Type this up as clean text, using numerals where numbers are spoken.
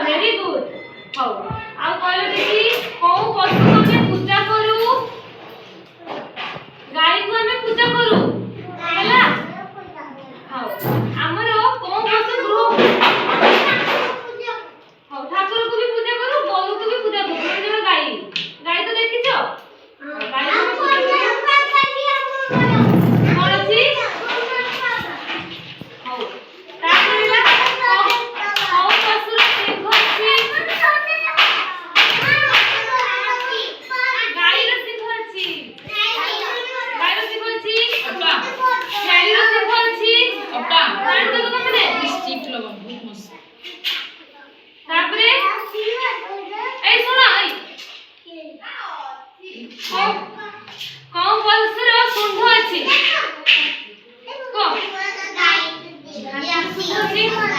very good how आ कहलो देखि कोउ पशु हमें पूजा करू गाय को हमें पूजा करू हैला हाउ हमरो कोउ पशु गृह हाउ ठाकुर को भी पूजा करू गोरु को भी पूजा करू जेना गाय गाय तो देखिछो गाय को पूजा करू कोन अछि हाउ ताकरिला कोउ पशु सिंह अछि गाय रो सिंह अछि गाय रो सिंह अछि अपा छेली रो सिंह अछि अपा जान तो तमने निश्चित लगन बहुत मस्त तापरे ए सुना ए कोउ पशु रो सुंढ अछि को गाय अछि